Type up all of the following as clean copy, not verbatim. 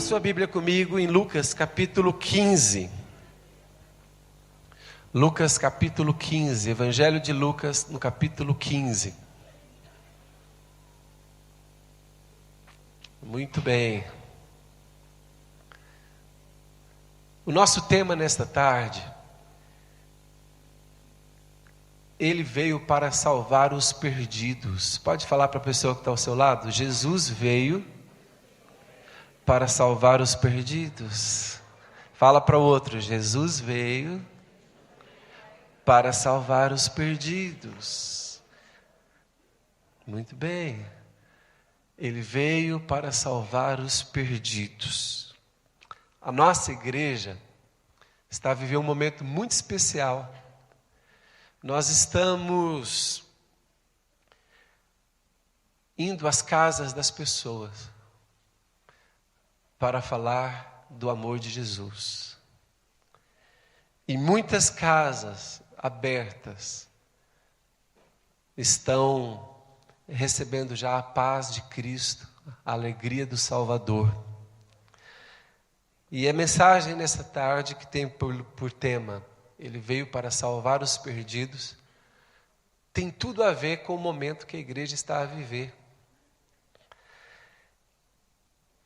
sua Bíblia comigo em Lucas capítulo 15. Lucas capítulo 15, Evangelho de Lucas no capítulo 15. Muito bem. O nosso tema nesta tarde, ele veio para salvar os perdidos. Pode falar para a pessoa que está ao seu lado? Jesus veio para salvar os perdidos. Fala para o outro, Jesus veio para salvar os perdidos. Muito bem. Ele veio para salvar os perdidos. A nossa igreja está vivendo um momento muito especial. Nós estamos indo às casas das pessoas para falar do amor de Jesus. E muitas casas abertas estão recebendo já a paz de Cristo, a alegria do Salvador. E a mensagem nessa tarde que tem por tema, ele veio para salvar os perdidos, tem tudo a ver com o momento que a igreja está a viver.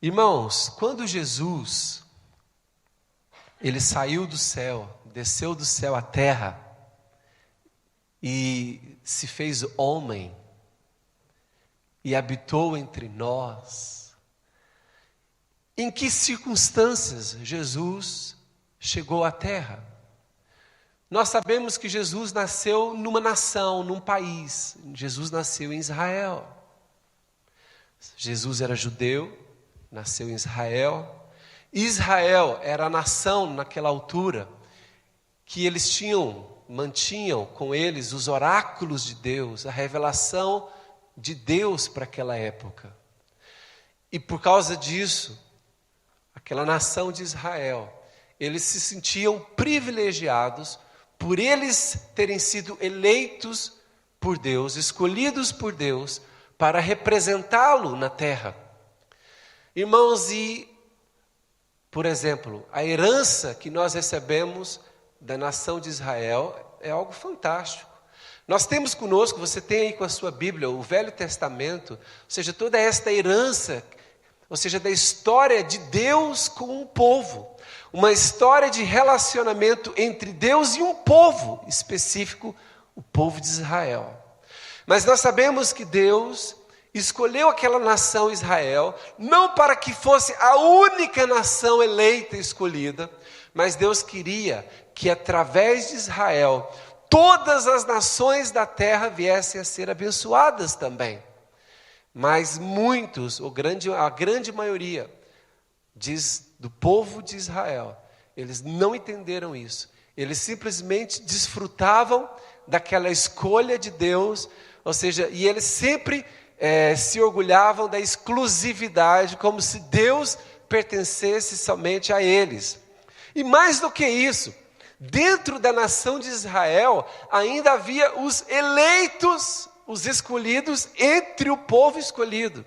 Irmãos, quando Jesus, ele saiu do céu, desceu do céu à terra e se fez homem e habitou entre nós, em que circunstâncias Jesus chegou à terra? Nós sabemos que Jesus nasceu numa nação, num país. Jesus nasceu em Israel. Jesus era judeu, nasceu em Israel. Israel era a nação naquela altura que eles mantinham com eles os oráculos de Deus, a revelação de Deus para aquela época. E por causa disso, aquela nação de Israel, eles se sentiam privilegiados por eles terem sido eleitos por Deus, escolhidos por Deus, para representá-lo na terra. Irmãos, por exemplo, a herança que nós recebemos da nação de Israel é algo fantástico. Nós temos conosco, você tem aí com a sua Bíblia, o Velho Testamento, ou seja, toda esta herança, ou seja, da história de Deus com um povo. Uma história de relacionamento entre Deus e um povo específico, o povo de Israel. Mas nós sabemos que Deus escolheu aquela nação Israel, não para que fosse a única nação eleita e escolhida, mas Deus queria que através de Israel, todas as nações da terra viessem a ser abençoadas também. Mas muitos, a grande maioria, do povo de Israel, eles não entenderam isso. Eles simplesmente desfrutavam daquela escolha de Deus, ou seja, e eles sempre se orgulhavam da exclusividade, como se Deus pertencesse somente a eles. E mais do que isso, dentro da nação de Israel, ainda havia os eleitos, os escolhidos entre o povo escolhido.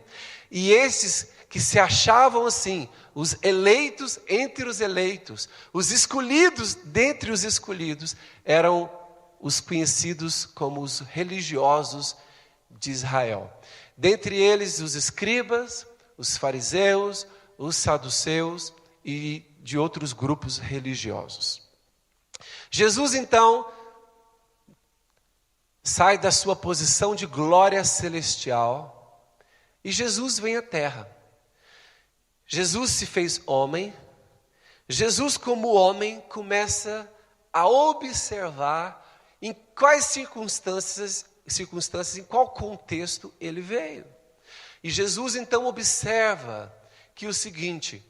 E esses que se achavam assim, os eleitos entre os eleitos, os escolhidos dentre os escolhidos, eram os conhecidos como os religiosos de Israel. Dentre eles, os escribas, os fariseus, os saduceus e de outros grupos religiosos. Jesus, então, sai da sua posição de glória celestial e Jesus vem à terra. Jesus se fez homem. Jesus, como homem, começa a observar em quais circunstâncias, em qual contexto ele veio. E Jesus, então, observa que o seguinte: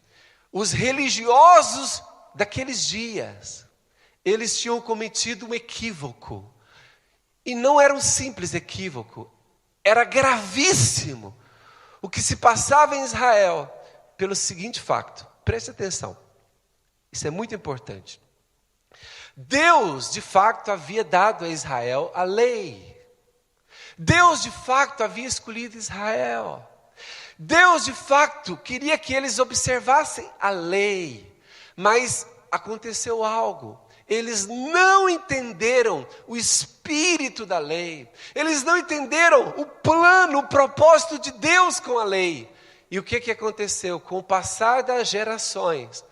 os religiosos daqueles dias, eles tinham cometido um equívoco. E não era um simples equívoco, era gravíssimo. O que se passava em Israel, pelo seguinte facto, preste atenção, isso é muito importante. Deus, de fato, havia dado a Israel a lei. Deus, de fato, havia escolhido Israel. Deus, de fato, queria que eles observassem a lei, mas aconteceu algo. Eles não entenderam o espírito da lei. Eles não entenderam o plano, o propósito de Deus com a lei. E o que aconteceu? Com o passar das gerações,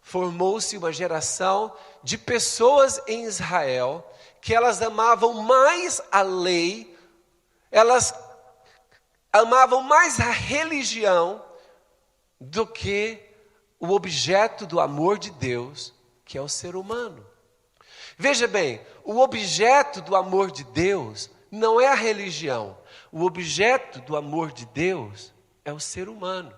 formou-se uma geração de pessoas em Israel que elas amavam mais a lei, elas amavam mais a religião do que o objeto do amor de Deus, que é o ser humano. Veja bem, o objeto do amor de Deus não é a religião. O objeto do amor de Deus é o ser humano.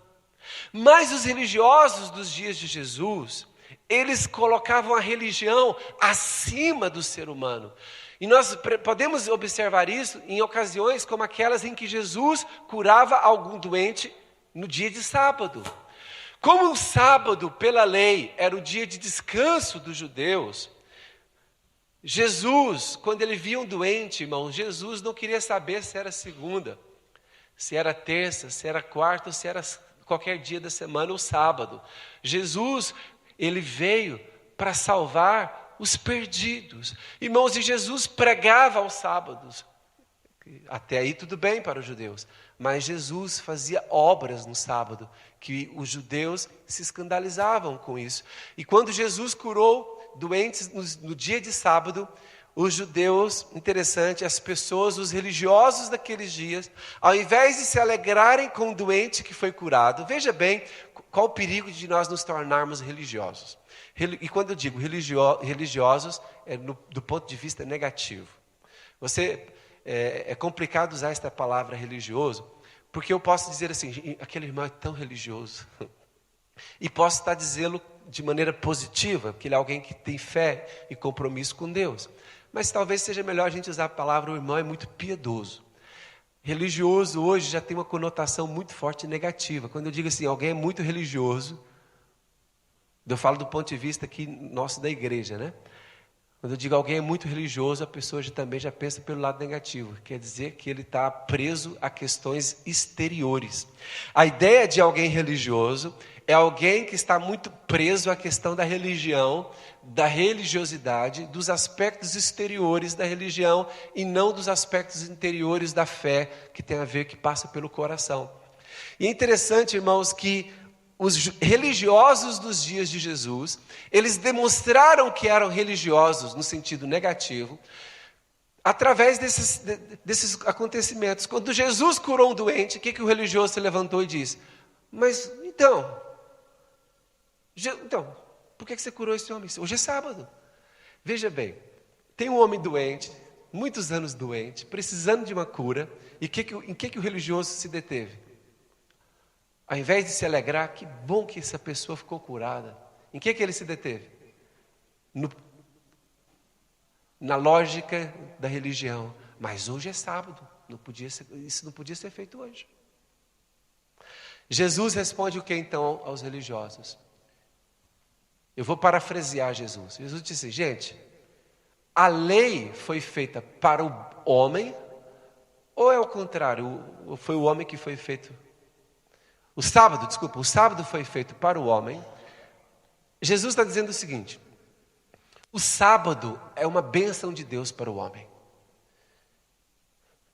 Mas os religiosos dos dias de Jesus, eles colocavam a religião acima do ser humano. E nós podemos observar isso em ocasiões como aquelas em que Jesus curava algum doente no dia de sábado. Como o sábado, pela lei, era o dia de descanso dos judeus, Jesus, quando ele via um doente, irmão, Jesus não queria saber se era segunda, se era terça, se era quarta, ou se era qualquer dia da semana ou sábado. Jesus, ele veio para salvar os perdidos. Irmãos, e Jesus pregava aos sábados. Até aí tudo bem para os judeus. Mas Jesus fazia obras no sábado, que os judeus se escandalizavam com isso. E quando Jesus curou doentes no dia de sábado, os judeus, interessante, as pessoas, os religiosos daqueles dias, ao invés de se alegrarem com o doente que foi curado, veja bem qual o perigo de nós nos tornarmos religiosos. E quando eu digo religiosos, é do ponto de vista negativo. É complicado usar esta palavra religioso, porque eu posso dizer assim, aquele irmão é tão religioso. E posso estar dizendo de maneira positiva, que ele é alguém que tem fé e compromisso com Deus. Mas talvez seja melhor a gente usar a palavra o irmão é muito piedoso. Religioso hoje já tem uma conotação muito forte negativa. Quando eu digo assim, alguém é muito religioso, eu falo do ponto de vista aqui nosso da igreja, né? Quando eu digo alguém é muito religioso, a pessoa também já pensa pelo lado negativo. Quer dizer que ele está preso a questões exteriores. A ideia de alguém religioso é alguém que está muito preso à questão da religião, da religiosidade, dos aspectos exteriores da religião e não dos aspectos interiores da fé, que tem a ver, que passa pelo coração. E é interessante, irmãos, que os religiosos dos dias de Jesus, eles demonstraram que eram religiosos no sentido negativo, através desses acontecimentos. Quando Jesus curou um doente, o que o religioso se levantou e disse? Mas então, por que você curou esse homem? Hoje é sábado. Veja bem, tem um homem doente, muitos anos doente, precisando de uma cura, e em que o religioso se deteve? Ao invés de se alegrar, que bom que essa pessoa ficou curada. Em que ele se deteve? Na lógica da religião. Mas hoje é sábado, isso não podia ser feito hoje. Jesus responde o que então aos religiosos? Eu vou parafrasear Jesus. Jesus disse, gente, a lei foi feita para o homem, ou é o contrário, foi o homem que foi feito? O sábado foi feito para o homem. Jesus está dizendo o seguinte, o sábado é uma bênção de Deus para o homem.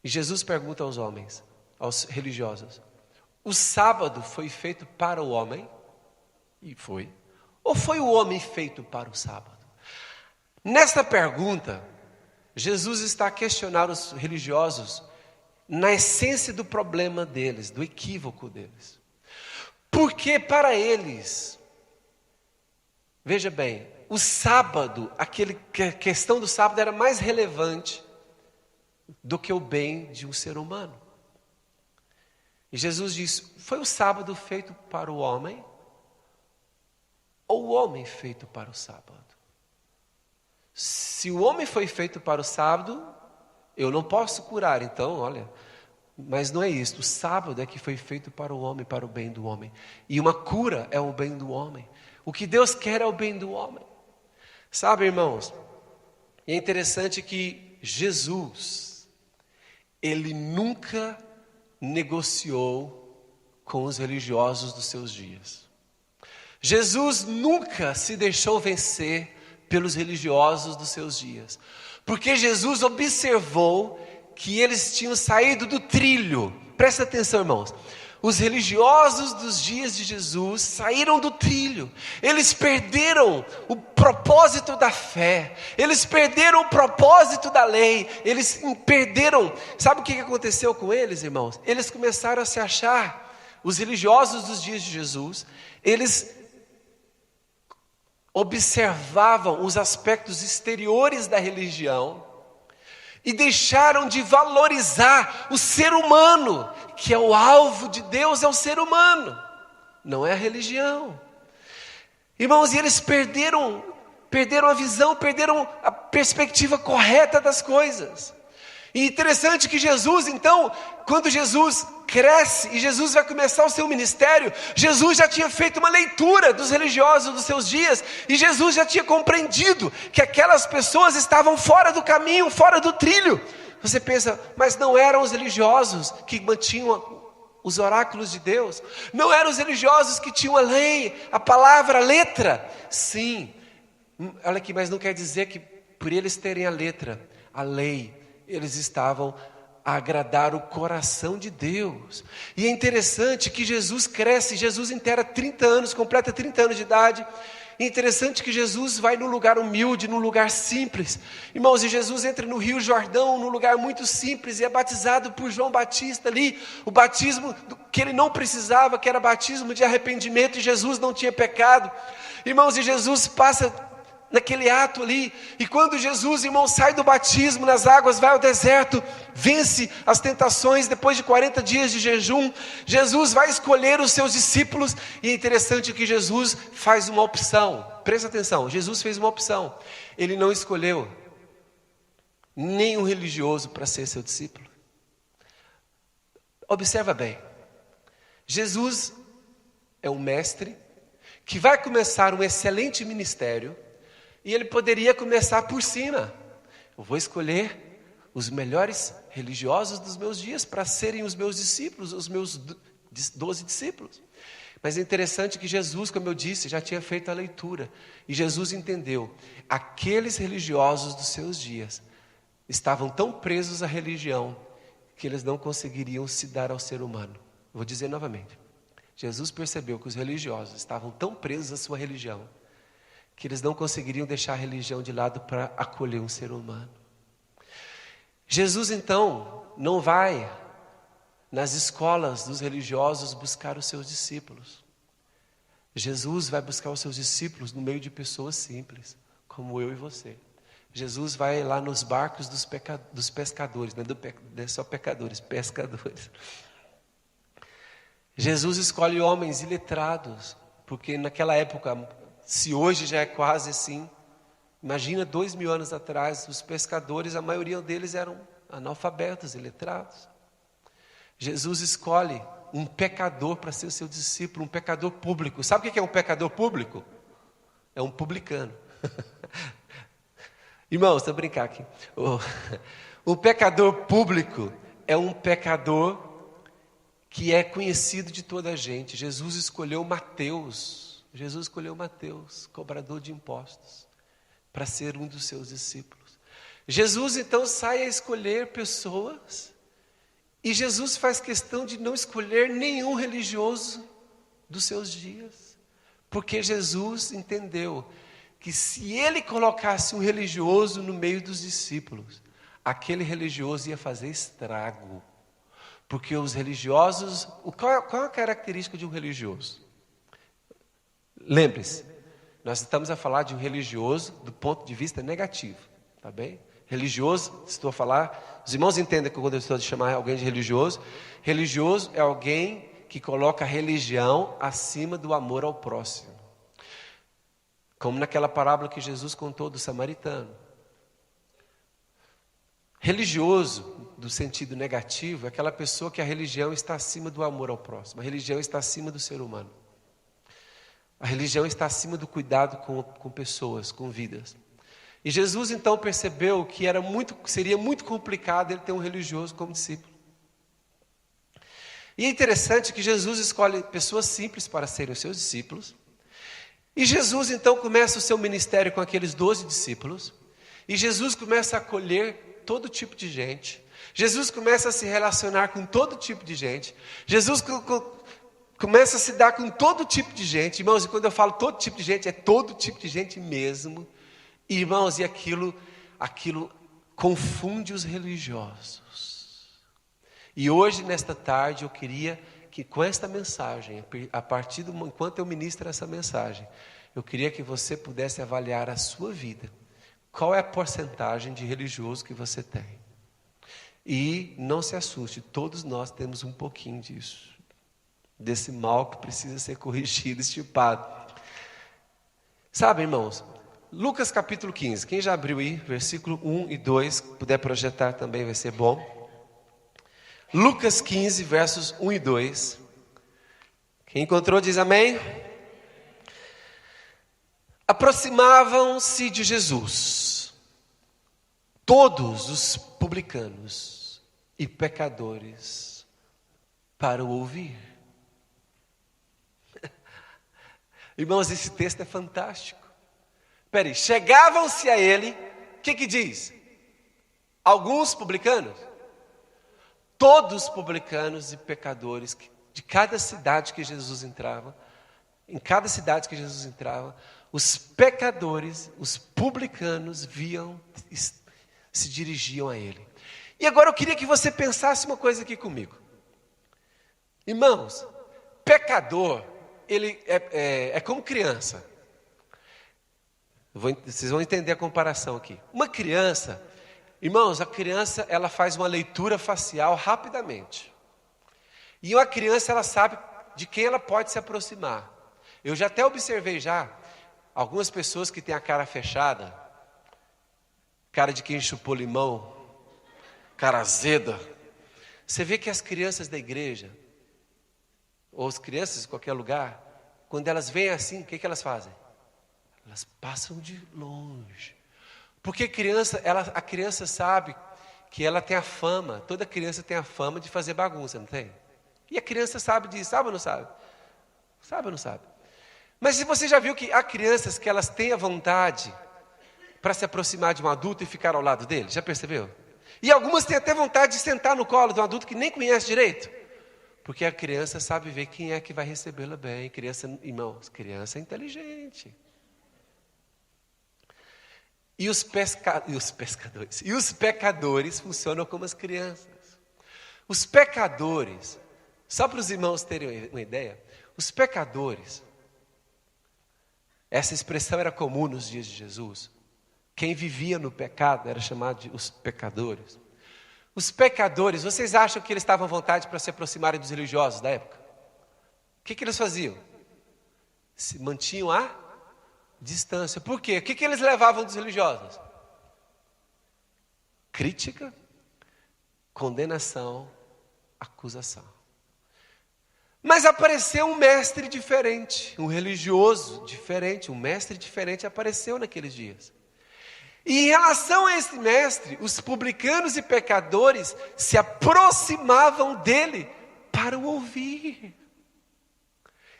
E Jesus pergunta aos homens, aos religiosos, o sábado foi feito para o homem? E foi. Ou foi o homem feito para o sábado? Nesta pergunta, Jesus está a questionar os religiosos na essência do problema deles, do equívoco deles. Porque para eles, veja bem, o sábado, a questão do sábado era mais relevante do que o bem de um ser humano. E Jesus diz, foi o sábado feito para o homem? Ou o homem feito para o sábado? Se o homem foi feito para o sábado, eu não posso curar, então, olha, mas não é isso, o sábado é que foi feito para o homem, para o bem do homem. E uma cura é o bem do homem. O que Deus quer é o bem do homem. Sabe, irmãos, é interessante que Jesus, ele nunca negociou com os religiosos dos seus dias. Jesus nunca se deixou vencer pelos religiosos dos seus dias, porque Jesus observou que eles tinham saído do trilho. Presta atenção, irmãos. Os religiosos dos dias de Jesus saíram do trilho. Eles perderam o propósito da fé. Eles perderam o propósito da lei. Eles perderam. Sabe o que aconteceu com eles, irmãos? Eles começaram a se achar. Os religiosos dos dias de Jesus, eles observavam os aspectos exteriores da religião e deixaram de valorizar o ser humano, que é o alvo de Deus, é o ser humano, não é a religião. Irmãos, e eles perderam a visão, perderam a perspectiva correta das coisas. E interessante que Jesus, então, quando Jesus cresce e Jesus vai começar o seu ministério, Jesus já tinha feito uma leitura dos religiosos dos seus dias, e Jesus já tinha compreendido que aquelas pessoas estavam fora do caminho, fora do trilho. Você pensa, mas não eram os religiosos que mantinham os oráculos de Deus? Não eram os religiosos que tinham a lei, a palavra, a letra? Sim, olha aqui, mas não quer dizer que por eles terem a letra, a lei, eles estavam a agradar o coração de Deus. E é interessante que Jesus cresce, Jesus inteira 30 anos, completa 30 anos de idade. E é interessante que Jesus vai num lugar humilde, num lugar simples. Irmãos, e Jesus entra no Rio Jordão, num lugar muito simples, e é batizado por João Batista ali. O batismo que ele não precisava, que era batismo de arrependimento, e Jesus não tinha pecado. Irmãos, e Jesus passa naquele ato ali, e quando Jesus, irmão, sai do batismo nas águas, vai ao deserto, vence as tentações, depois de 40 dias de jejum, Jesus vai escolher os seus discípulos, e é interessante que Jesus faz uma opção. Presta atenção, Jesus fez uma opção. Ele não escolheu nenhum religioso para ser seu discípulo. Observa bem, Jesus é um mestre que vai começar um excelente ministério, e ele poderia começar por cima. Eu vou escolher os melhores religiosos dos meus dias para serem os meus discípulos, os meus 12 discípulos. Mas é interessante que Jesus, como eu disse, já tinha feito a leitura. E Jesus entendeu, aqueles religiosos dos seus dias estavam tão presos à religião que eles não conseguiriam se dar ao ser humano. Vou dizer novamente. Jesus percebeu que os religiosos estavam tão presos à sua religião que eles não conseguiriam deixar a religião de lado para acolher um ser humano. Jesus, então, não vai nas escolas dos religiosos buscar os seus discípulos. Jesus vai buscar os seus discípulos no meio de pessoas simples, como eu e você. Jesus vai lá nos barcos dos pescadores, não é só pecadores, pescadores. Jesus escolhe homens iletrados, porque naquela época, se hoje já é quase assim, imagina 2000 anos atrás, os pescadores, a maioria deles eram analfabetos, iletrados. Jesus escolhe um pecador para ser o seu discípulo, um pecador público. Sabe o que é um pecador público? É um publicano. Irmãos, estou brincando aqui. O pecador público é um pecador que é conhecido de toda a gente. Jesus escolheu Mateus, cobrador de impostos, para ser um dos seus discípulos. Jesus então sai a escolher pessoas, e Jesus faz questão de não escolher nenhum religioso dos seus dias, porque Jesus entendeu que se ele colocasse um religioso no meio dos discípulos, aquele religioso ia fazer estrago, porque os religiosos, qual é a característica de um religioso? Lembre-se, nós estamos a falar de um religioso do ponto de vista negativo, tá bem? Religioso, estou a falar, os irmãos entendem que quando eu estou a chamar alguém de religioso, religioso é alguém que coloca a religião acima do amor ao próximo. Como naquela parábola que Jesus contou do samaritano. Religioso, do sentido negativo, é aquela pessoa que a religião está acima do amor ao próximo, a religião está acima do ser humano. A religião está acima do cuidado com pessoas, com vidas. E Jesus então percebeu que seria muito complicado ele ter um religioso como discípulo. E é interessante que Jesus escolhe pessoas simples para serem os seus discípulos. E Jesus então começa o seu ministério com aqueles 12 discípulos. E Jesus começa a acolher todo tipo de gente. Jesus começa a se relacionar com todo tipo de gente. Jesus começa a se dar com todo tipo de gente. Irmãos, e quando eu falo todo tipo de gente, é todo tipo de gente mesmo. Irmãos, e aquilo confunde os religiosos. E hoje, nesta tarde, eu queria que com esta mensagem, a partir do enquanto eu ministro essa mensagem, eu queria que você pudesse avaliar a sua vida. Qual é a porcentagem de religioso que você tem? E não se assuste, todos nós temos um pouquinho disso, desse mal que precisa ser corrigido, extirpado. Sabe, irmãos, Lucas capítulo 15, quem já abriu aí, versículo 1 e 2, puder projetar também vai ser bom. Lucas 15, versos 1 e 2. Quem encontrou diz amém. Aproximavam-se de Jesus todos os publicanos e pecadores para o ouvir. Irmãos, esse texto é fantástico. Peraí, chegavam-se a ele, o que diz? Alguns publicanos? Todos publicanos e pecadores de cada cidade que Jesus entrava, em cada cidade que Jesus entrava, os pecadores, os publicanos se dirigiam a ele. E agora eu queria que você pensasse uma coisa aqui comigo. Irmãos, pecador, ele é como criança. Vocês vão entender a comparação aqui. Uma criança, irmãos, a criança ela faz uma leitura facial rapidamente. E uma criança ela sabe de quem ela pode se aproximar. Eu já até observei algumas pessoas que têm a cara fechada, cara de quem chupou limão, cara azeda. Você vê que as crianças da igreja, ou as crianças de qualquer lugar, quando elas veem assim, o que elas fazem? Elas passam de longe. Porque a criança sabe que ela tem a fama, toda criança tem a fama de fazer bagunça, não tem? E a criança sabe disso, sabe ou não sabe? Sabe ou não sabe? Mas se você já viu que há crianças que elas têm a vontade para se aproximar de um adulto e ficar ao lado dele, já percebeu? E algumas têm até vontade de sentar no colo de um adulto que nem conhece direito. Porque a criança sabe ver quem é que vai recebê-la bem. Irmãos, criança é inteligente. E os pecadores funcionam como as crianças. Os pecadores, só para os irmãos terem uma ideia, os pecadores, essa expressão era comum nos dias de Jesus. Quem vivia no pecado era chamado de os pecadores. Os pecadores, vocês acham que eles estavam à vontade para se aproximarem dos religiosos da época? O que eles faziam? Se mantinham à distância. Por quê? O que eles levavam dos religiosos? Crítica, condenação, acusação. Mas apareceu um mestre diferente, um religioso diferente, um mestre diferente apareceu naqueles dias. E em relação a esse mestre, os publicanos e pecadores se aproximavam dele para o ouvir.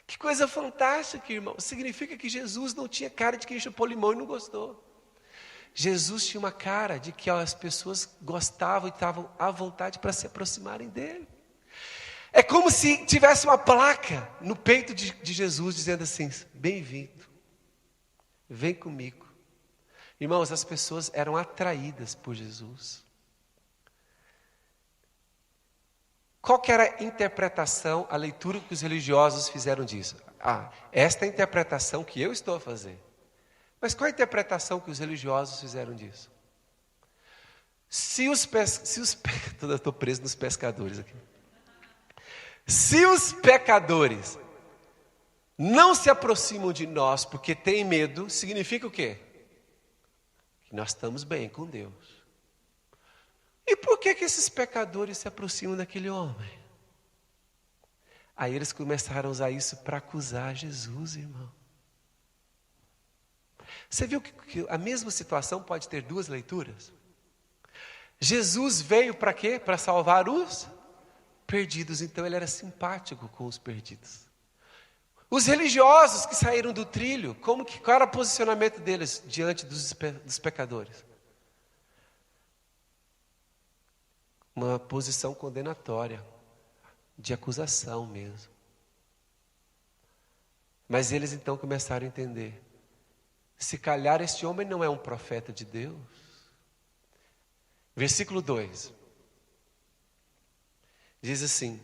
Que coisa fantástica, irmão. Significa que Jesus não tinha cara de quem chupou limão e não gostou. Jesus tinha uma cara de que as pessoas gostavam e estavam à vontade para se aproximarem dele. É como se tivesse uma placa no peito de Jesus dizendo assim: bem-vindo, vem comigo. Irmãos, as pessoas eram atraídas por Jesus. Qual que era a interpretação, a leitura que os religiosos fizeram disso? Esta é a interpretação que eu estou a fazer. Mas qual a interpretação que os religiosos fizeram disso? Eu estou preso nos pescadores aqui. Se os pecadores não se aproximam de nós porque têm medo, significa o quê? Que nós estamos bem com Deus. E por que esses pecadores se aproximam daquele homem? Aí eles começaram a usar isso para acusar Jesus, irmão. Você viu que a mesma situação pode ter duas leituras? Jesus veio para quê? Para salvar os perdidos, então ele era simpático com os perdidos. Os religiosos que saíram do trilho, qual era o posicionamento deles diante dos pecadores? Uma posição condenatória, de acusação mesmo. Mas eles então começaram a entender, se calhar este homem não é um profeta de Deus. Versículo 2. Diz assim: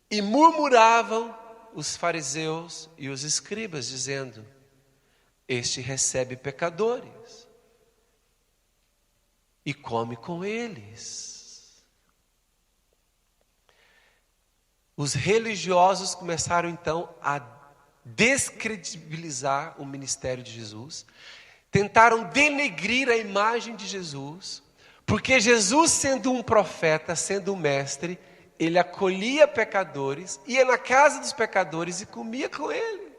e murmuravam os fariseus e os escribas, dizendo: este recebe pecadores e come com eles. Os religiosos começaram então a descredibilizar o ministério de Jesus, tentaram denegrir a imagem de Jesus, porque Jesus, sendo um profeta, sendo um mestre, ele acolhia pecadores, ia na casa dos pecadores e comia com eles.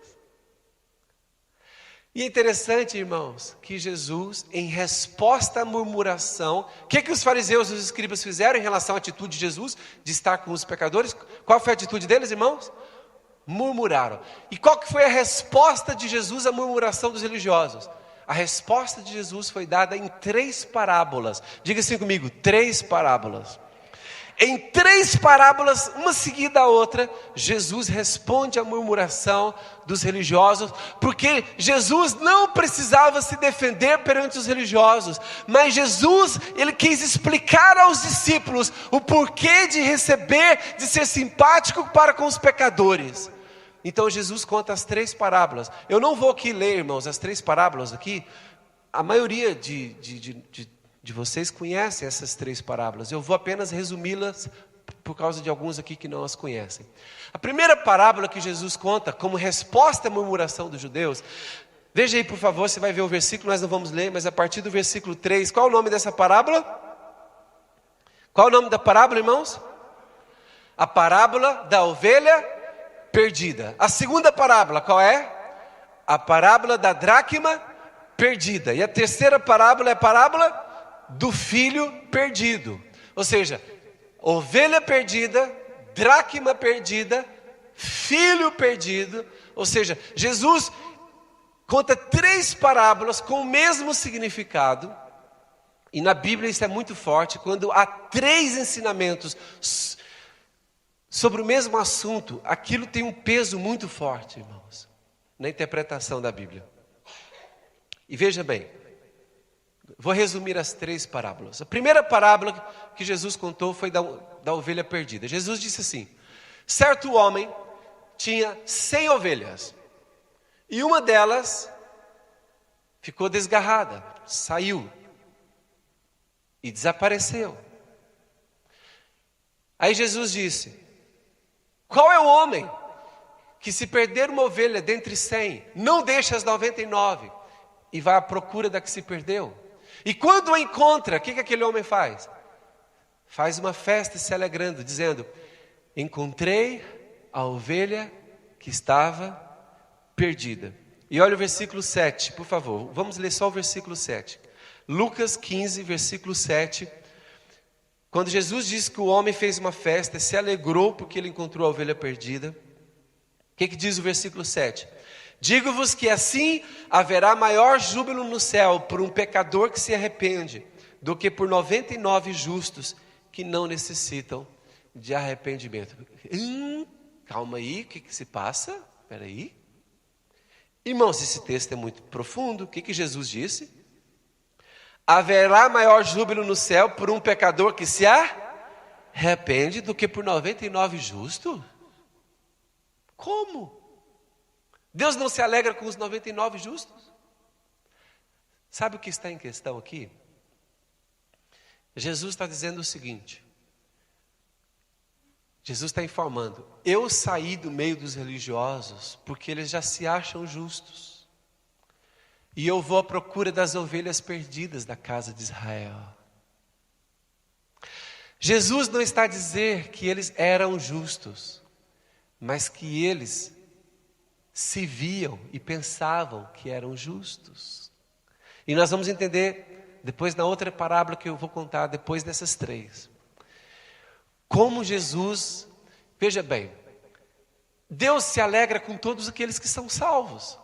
E é interessante, irmãos, que Jesus, em resposta à murmuração, o que os fariseus e os escribas fizeram em relação à atitude de Jesus, de estar com os pecadores? Qual foi a atitude deles, irmãos? Murmuraram. E qual que foi a resposta de Jesus à murmuração dos religiosos? A resposta de Jesus foi dada em 3 parábolas. Diga assim comigo, 3 parábolas. Em 3 parábolas, uma seguida a outra, Jesus responde à murmuração dos religiosos, porque Jesus não precisava se defender perante os religiosos, mas Jesus, ele quis explicar aos discípulos o porquê de receber, de ser simpático para com os pecadores. Então Jesus conta as 3 parábolas. Eu não vou aqui ler, irmãos, as 3 parábolas aqui. A maioria de vocês conhecem essas 3 parábolas. Eu vou apenas resumi-las por causa de alguns aqui que não as conhecem. A primeira parábola que Jesus conta como resposta à murmuração dos judeus, veja aí por favor, você vai ver o versículo, nós não vamos ler, mas a partir do versículo 3, qual é o nome dessa parábola? Qual é o nome da parábola, irmãos? A parábola da ovelha perdida. A segunda parábola, qual é? A parábola da dracma perdida. E a terceira parábola é a parábola do filho perdido. Ou seja, ovelha perdida, dracma perdida, filho perdido. Ou seja, Jesus conta 3 parábolas com o mesmo significado. E na Bíblia isso é muito forte. Quando há 3 ensinamentos sobre o mesmo assunto, aquilo tem um peso muito forte, irmãos, na interpretação da Bíblia. E veja bem, vou resumir as 3 parábolas. A primeira parábola que Jesus contou foi da ovelha perdida. Jesus disse assim: certo homem tinha 100 ovelhas, e uma delas ficou desgarrada, saiu e desapareceu. Aí Jesus disse: qual é o homem que, se perder uma ovelha dentre 100, não deixa as 99 e vai à procura da que se perdeu? E quando a encontra, o que aquele homem faz? Faz uma festa se alegrando, dizendo: encontrei a ovelha que estava perdida. E olha o versículo 7, por favor, vamos ler só o versículo 7. Lucas 15, versículo 7. Quando Jesus disse que o homem fez uma festa, se alegrou porque ele encontrou a ovelha perdida, o que diz o versículo 7? Digo-vos que assim haverá maior júbilo no céu por um pecador que se arrepende, do que por 99 justos que não necessitam de arrependimento. Calma aí, o que se passa? Espera aí. Irmãos, esse texto é muito profundo. O que Jesus disse? Haverá maior júbilo no céu por um pecador que se arrepende do que por 99 justos? Como? Deus não se alegra com os 99 justos? Sabe o que está em questão aqui? Jesus está dizendo o seguinte. Jesus está informando: eu saí do meio dos religiosos porque eles já se acham justos. E eu vou à procura das ovelhas perdidas da casa de Israel. Jesus não está a dizer que eles eram justos, mas que eles se viam e pensavam que eram justos. E nós vamos entender depois na outra parábola que eu vou contar, depois dessas 3. Como Jesus Veja bem, Deus se alegra com todos aqueles que são salvos.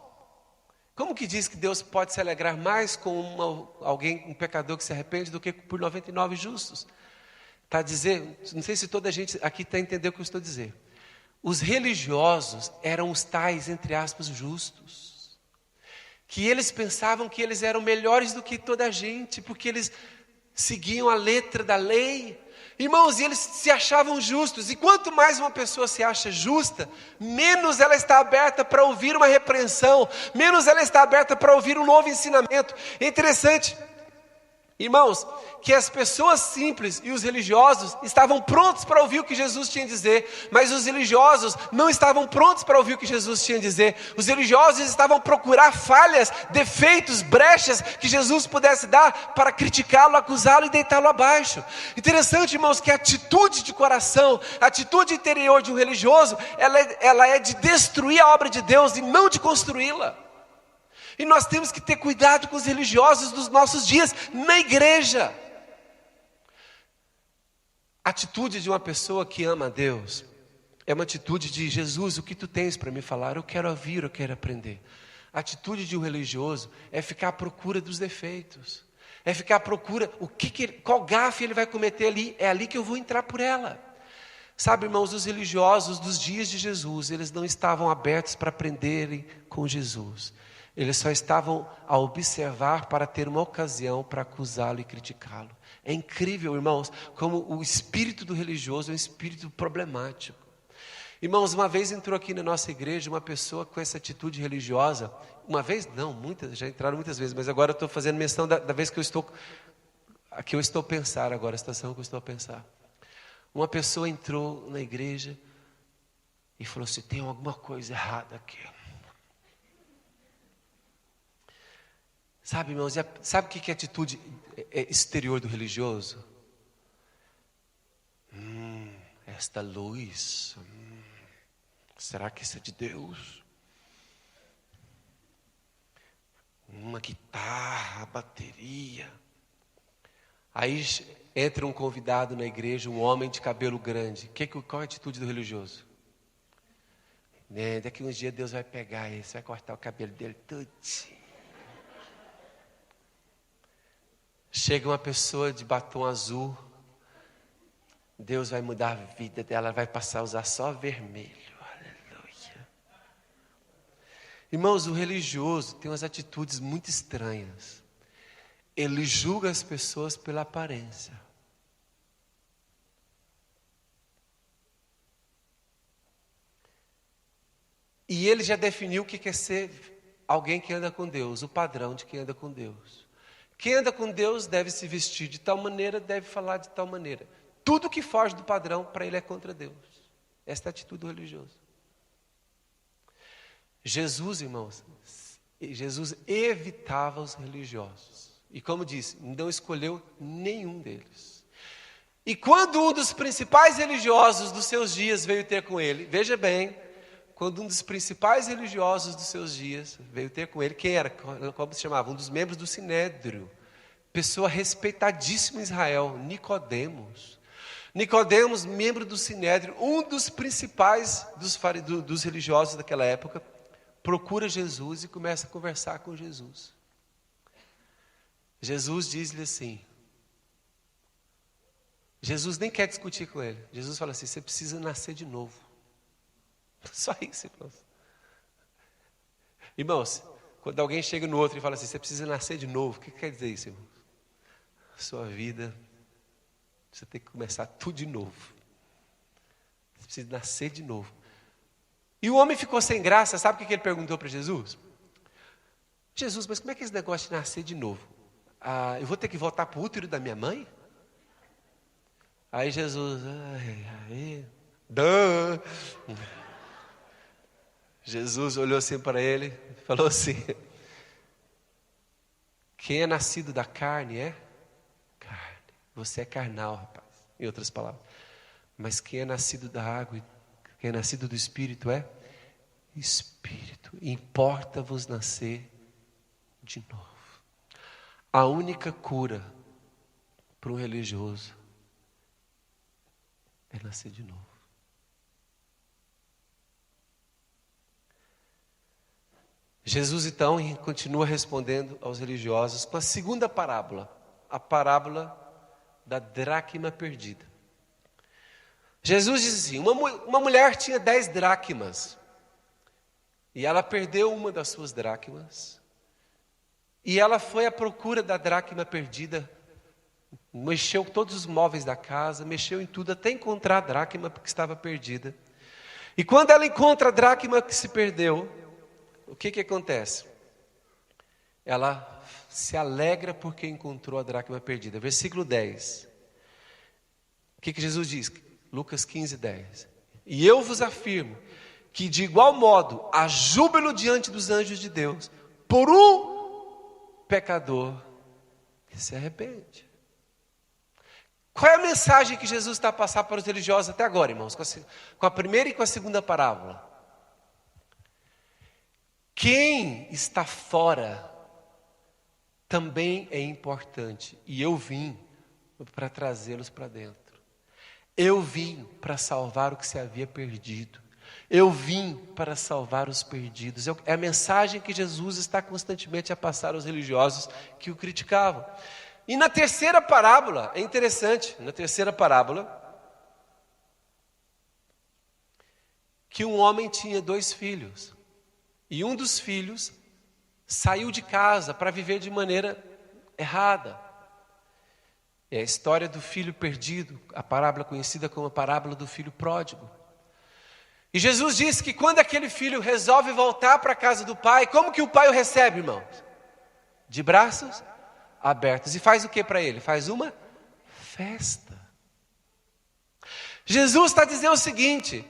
Como que diz que Deus pode se alegrar mais com um pecador que se arrepende do que por 99 justos? Está dizendo, não sei se toda a gente aqui está entendendo o que eu estou dizendo. Os religiosos eram os tais, entre aspas, justos. Que eles pensavam que eles eram melhores do que toda a gente, porque eles seguiam a letra da lei. Irmãos, e eles se achavam justos. E quanto mais uma pessoa se acha justa, menos ela está aberta para ouvir uma repreensão, menos ela está aberta para ouvir um novo ensinamento. É interessante, irmãos, que as pessoas simples e os religiosos estavam prontos para ouvir o que Jesus tinha a dizer, mas os religiosos não estavam prontos para ouvir o que Jesus tinha a dizer. Os religiosos estavam a procurar falhas, defeitos, brechas que Jesus pudesse dar para criticá-lo, acusá-lo e deitá-lo abaixo. Interessante, irmãos, que a atitude de coração, a atitude interior de um religioso, ela é de destruir a obra de Deus e não de construí-la. E nós temos que ter cuidado com os religiosos dos nossos dias na igreja. A atitude de uma pessoa que ama a Deus é uma atitude de: Jesus, o que tu tens para me falar? Eu quero ouvir, eu quero aprender. A atitude de um religioso é ficar à procura dos defeitos, é ficar à procura qual gafe ele vai cometer ali, é ali que eu vou entrar por ela. Sabe, irmãos, os religiosos dos dias de Jesus, eles não estavam abertos para aprenderem com Jesus. Eles só estavam a observar para ter uma ocasião para acusá-lo e criticá-lo. É incrível, irmãos, como o espírito do religioso é um espírito problemático. Irmãos, uma vez entrou aqui na nossa igreja uma pessoa com essa atitude religiosa. Uma vez? Não, muitas, já entraram muitas vezes, mas agora eu estou fazendo menção da vez que eu estou a pensar agora, a situação que eu estou a pensar. Uma pessoa entrou na igreja e falou assim: tem alguma coisa errada aqui. Sabe, irmãos, sabe o que é a atitude exterior do religioso? Esta luz, será que isso é de Deus? Uma guitarra, bateria. Aí entra um convidado na igreja, um homem de cabelo grande. Qual é a atitude do religioso? Daqui uns dias Deus vai pegar ele, vai cortar o cabelo dele todinho. Chega uma pessoa de batom azul, Deus vai mudar a vida dela, ela vai passar a usar só vermelho. Aleluia. Irmãos, o religioso tem umas atitudes muito estranhas. Ele julga as pessoas pela aparência. E ele já definiu o que quer ser alguém que anda com Deus, o padrão de quem anda com Deus. Quem anda com Deus deve se vestir de tal maneira, deve falar de tal maneira. Tudo que foge do padrão, para ele é contra Deus. Esta é a atitude do religioso. Jesus, irmãos, Jesus evitava os religiosos. E como disse, não escolheu nenhum deles. E quando um dos principais religiosos dos seus dias veio ter com ele, veja bem, quando um dos principais religiosos dos seus dias veio ter com ele, quem era? Como se chamava? Um dos membros do Sinédrio, pessoa respeitadíssima em Israel, Nicodemos. Nicodemos, membro do Sinédrio, um dos principais dos religiosos daquela época, procura Jesus e começa a conversar com Jesus. Jesus diz-lhe assim, Jesus nem quer discutir com ele, Jesus fala assim: você precisa nascer de novo. Só isso, irmãos. Irmãos, quando alguém chega no outro e fala assim: você precisa nascer de novo, o que quer dizer isso, irmãos? Sua vida, você tem que começar tudo de novo. Você precisa nascer de novo. E o homem ficou sem graça, sabe o que ele perguntou para Jesus? Jesus, mas como é que é esse negócio de nascer de novo? Eu vou ter que voltar para o útero da minha mãe? Aí Jesus, Jesus olhou assim para ele e falou assim: quem é nascido da carne é carne. Você é carnal, rapaz, em outras palavras. Mas quem é nascido da água e quem é nascido do Espírito é Espírito. Importa-vos nascer de novo. A única cura para um religioso é nascer de novo. Jesus então continua respondendo aos religiosos com a segunda parábola, a parábola da dracma perdida. Jesus diz assim, uma mulher tinha 10 dracmas, e ela perdeu uma das suas dracmas, e ela foi à procura da dracma perdida, mexeu todos os móveis da casa, mexeu em tudo, até encontrar a dracma que estava perdida. E quando ela encontra a dracma que se perdeu, o que acontece? Ela se alegra porque encontrou a dracma perdida. Versículo 10. O que Jesus diz? Lucas 15, 10. E eu vos afirmo que de igual modo há júbilo diante dos anjos de Deus por um pecador que se arrepende. Qual é a mensagem que Jesus está a passar para os religiosos até agora, irmãos? Com a primeira e com a segunda parábola. Quem está fora também é importante. E eu vim para trazê-los para dentro. Eu vim para salvar o que se havia perdido. Eu vim para salvar os perdidos. É a mensagem que Jesus está constantemente a passar aos religiosos que o criticavam. E na terceira parábola, é interessante, na terceira parábola, que um homem tinha 2 filhos. E um dos filhos saiu de casa para viver de maneira errada. É a história do filho perdido, a parábola conhecida como a parábola do filho pródigo. E Jesus disse que quando aquele filho resolve voltar para a casa do pai, como que o pai o recebe, irmãos? De braços abertos. E faz o que para ele? Faz uma festa. Jesus está dizendo o seguinte: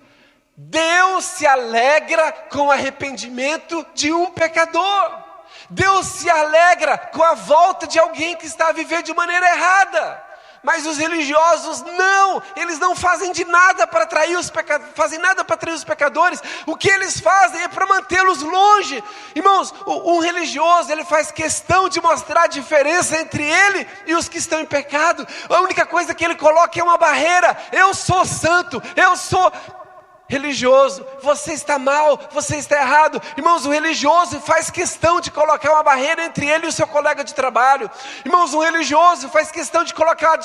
Deus se alegra com o arrependimento de um pecador. Deus se alegra com a volta de alguém que está a viver de maneira errada. Mas os religiosos não, eles não fazem nada para atrair os pecadores. O que eles fazem é para mantê-los longe. Irmãos, um religioso, ele faz questão de mostrar a diferença entre ele e os que estão em pecado. A única coisa que ele coloca é uma barreira. Eu sou santo, eu sou religioso, você está mal, você está errado. Irmãos, o religioso faz questão de colocar uma barreira entre ele e o seu colega de trabalho. Irmãos, um religioso faz questão de colocar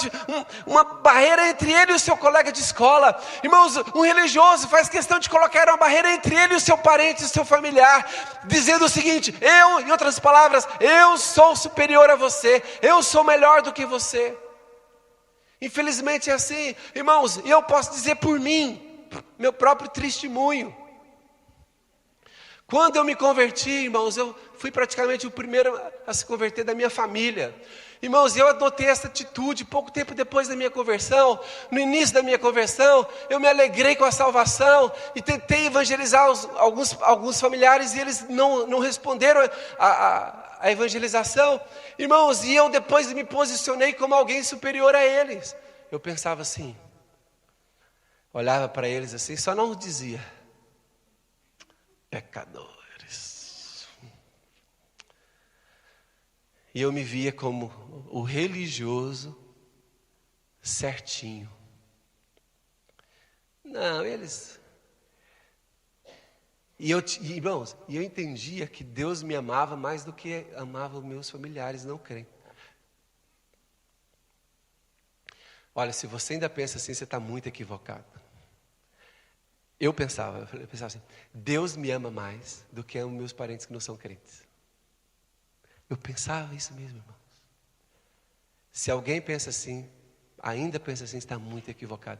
uma barreira entre ele e o seu colega de escola. Irmãos, um religioso faz questão de colocar uma barreira entre ele e o seu parente, o seu familiar, dizendo o seguinte: em outras palavras, eu sou superior a você, eu sou melhor do que você. Infelizmente é assim, irmãos, e eu posso dizer por mim, meu próprio testemunho. Quando eu me converti, irmãos, eu fui praticamente o primeiro a se converter da minha família. Irmãos, eu adotei essa atitude pouco tempo depois da minha conversão. No início da minha conversão, eu me alegrei com a salvação e tentei evangelizar alguns familiares, e eles não responderam a evangelização. Irmãos, e eu depois me posicionei como alguém superior a eles. Eu pensava assim, olhava para eles assim, só não dizia: pecadores. E eu me via como o religioso certinho. Não, eles... Irmãos, eu entendia que Deus me amava mais do que amava os meus familiares não crentes. Olha, se você ainda pensa assim, você está muito equivocado. Eu pensava assim: Deus me ama mais do que os meus parentes que não são crentes. Eu pensava isso mesmo, irmãos. Se alguém pensa assim, ainda pensa assim, está muito equivocado.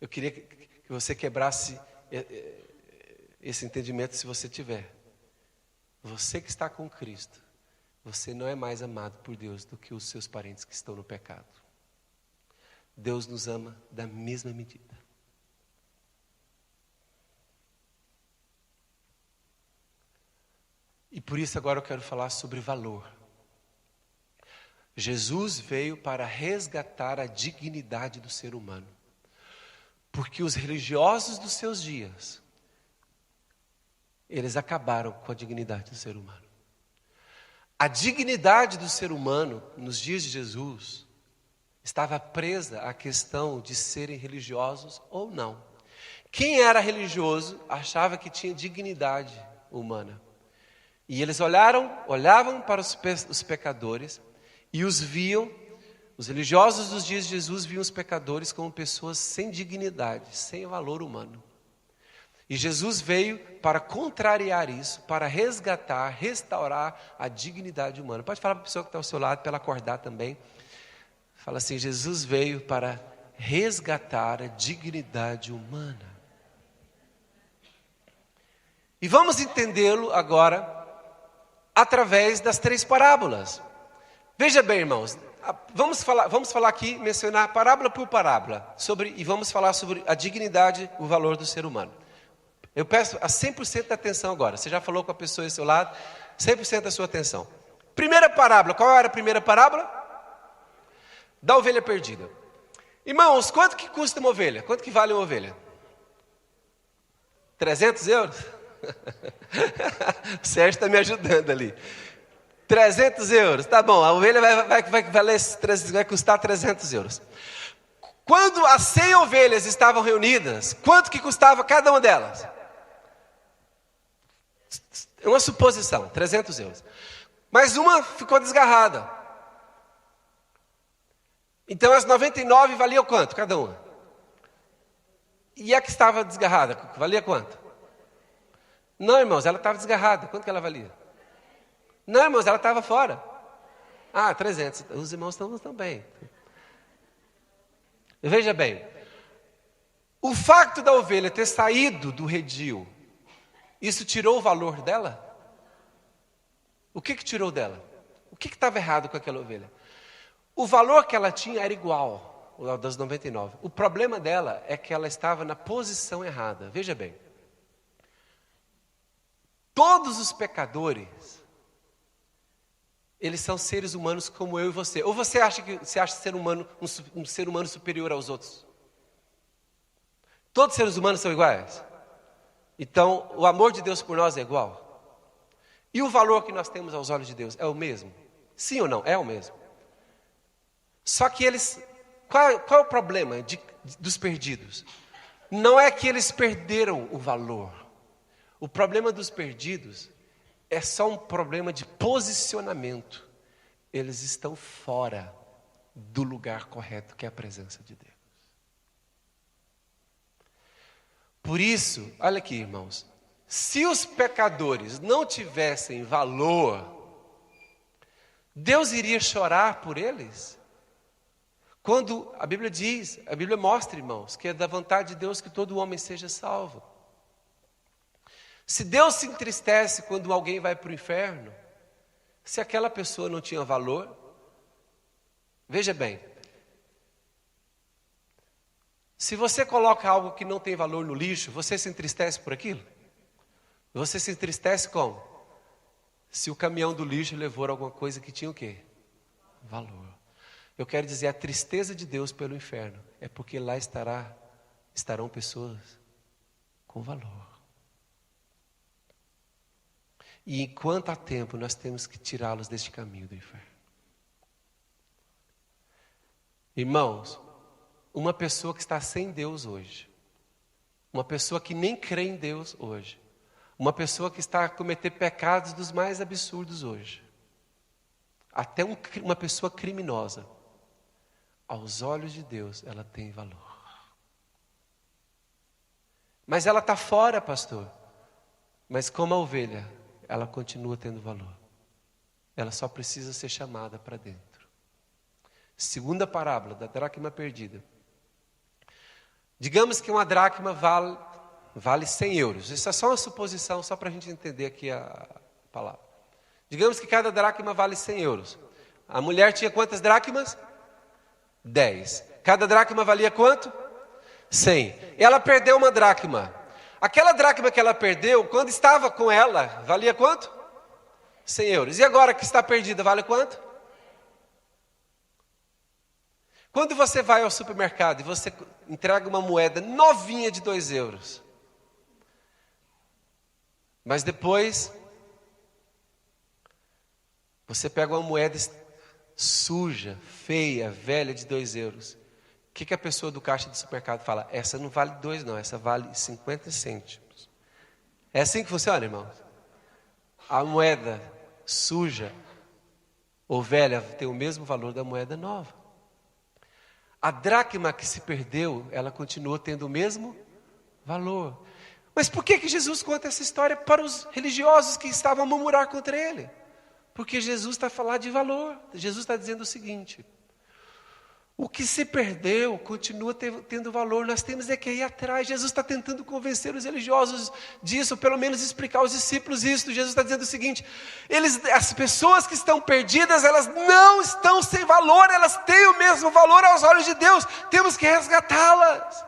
Eu queria que você quebrasse esse entendimento, se você tiver. Você que está com Cristo, você não é mais amado por Deus do que os seus parentes que estão no pecado. Deus nos ama da mesma medida. E por isso agora eu quero falar sobre valor. Jesus veio para resgatar a dignidade do ser humano. Porque os religiosos dos seus dias, eles acabaram com a dignidade do ser humano. A dignidade do ser humano, nos dias de Jesus, estava presa à questão de serem religiosos ou não. Quem era religioso achava que tinha dignidade humana. E eles olhavam para os pecadores e os viam, os religiosos dos dias de Jesus viam os pecadores como pessoas sem dignidade, sem valor humano. E Jesus veio para contrariar isso, para resgatar, restaurar a dignidade humana. Pode falar para a pessoa que está ao seu lado, para ela acordar também. Fala assim, Jesus veio para resgatar a dignidade humana. E vamos entendê-lo agora através das 3 parábolas. Veja bem, irmãos, vamos falar aqui, mencionar parábola por parábola, e vamos falar sobre a dignidade, o valor do ser humano. Eu peço a 100% da atenção agora. Você já falou com a pessoa ao seu lado, 100% da sua atenção. Primeira parábola, qual era a primeira parábola? Da ovelha perdida. Irmãos, quanto que custa uma ovelha? Quanto que vale uma ovelha? 300 euros? O Sérgio está me ajudando ali. 300 euros, tá bom, a ovelha vai custar 300 euros. Quando as 100 ovelhas estavam reunidas, quanto que custava cada uma delas? É uma suposição, 300 euros. Mas uma ficou desgarrada. Então as 99 valiam quanto cada uma? E a que estava desgarrada, valia quanto? Não, irmãos, ela estava desgarrada. Quanto que ela valia? Não, irmãos, ela estava fora. 300. Os irmãos estão bem. Veja bem. O facto da ovelha ter saído do redil, isso tirou o valor dela? O que tirou dela? O que estava errado com aquela ovelha? O valor que ela tinha era igual ao das 99. O problema dela é que ela estava na posição errada. Veja bem. Todos os pecadores, eles são seres humanos como eu e você. Ou você acha ser humano um ser humano superior aos outros? Todos os seres humanos são iguais? Então, o amor de Deus por nós é igual? E o valor que nós temos aos olhos de Deus é o mesmo? Sim ou não? É o mesmo. Só que eles... Qual é o problema dos perdidos? Não é que eles perderam o valor. O problema dos perdidos é só um problema de posicionamento. Eles estão fora do lugar correto, que é a presença de Deus. Por isso, olha aqui, irmãos, se os pecadores não tivessem valor, Deus iria chorar por eles? Quando a Bíblia mostra, irmãos, que é da vontade de Deus que todo homem seja salvo. Se Deus se entristece quando alguém vai para o inferno, se aquela pessoa não tinha valor, veja bem, se você coloca algo que não tem valor no lixo, você se entristece por aquilo? Você se entristece como? Se o caminhão do lixo levou alguma coisa que tinha o quê? Valor. Eu quero dizer, a tristeza de Deus pelo inferno é porque lá estarão pessoas com valor. E enquanto há tempo, nós temos que tirá-los deste caminho do inferno. Irmãos, uma pessoa que está sem Deus hoje, uma pessoa que nem crê em Deus hoje, uma pessoa que está a cometer pecados dos mais absurdos hoje, até uma pessoa criminosa, aos olhos de Deus, ela tem valor. Mas ela está fora, pastor. Mas como a ovelha, ela continua tendo valor. Ela só precisa ser chamada para dentro. Segunda parábola da dracma perdida. Digamos que uma dracma vale 100 euros. Isso é só uma suposição, só para a gente entender aqui a palavra. Digamos que cada dracma vale 100 euros. A mulher tinha quantas dracmas? 10. Cada dracma valia quanto? 100. Ela perdeu uma dracma. Aquela dracma que ela perdeu, quando estava com ela, valia quanto? 100 euros. E agora que está perdida, vale quanto? Quando você vai ao supermercado e você entrega uma moeda novinha de 2 euros, mas depois você pega uma moeda suja, feia, velha de 2 euros, o que a pessoa do caixa do supermercado fala? Essa não vale 2 não, essa vale 50 cêntimos. É assim que funciona, irmãos? a moeda suja ou velha tem o mesmo valor da moeda nova. A dracma que se perdeu, ela continua tendo o mesmo valor. Mas por que Jesus conta essa história para os religiosos que estavam a murmurar contra ele? Porque Jesus está a falar de valor. Jesus está dizendo o seguinte: o que se perdeu continua tendo valor, nós temos é que ir atrás. Jesus está tentando convencer os religiosos disso, pelo menos explicar aos discípulos isso. Jesus está dizendo o seguinte: as pessoas que estão perdidas, elas não estão sem valor, elas têm o mesmo valor aos olhos de Deus, temos que resgatá-las.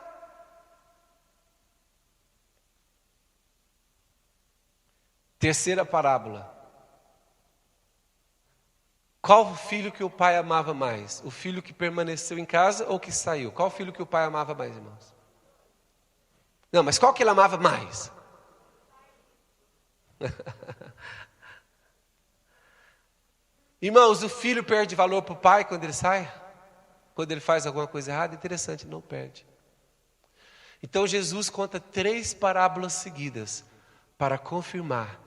Terceira parábola. Qual filho que o pai amava mais? O filho que permaneceu em casa ou que saiu? Qual filho que o pai amava mais, irmãos? Não, mas qual que ele amava mais? Irmãos, o filho perde valor para o pai quando ele sai? Quando ele faz alguma coisa errada? Interessante, não perde. Então Jesus conta 3 parábolas seguidas para confirmar: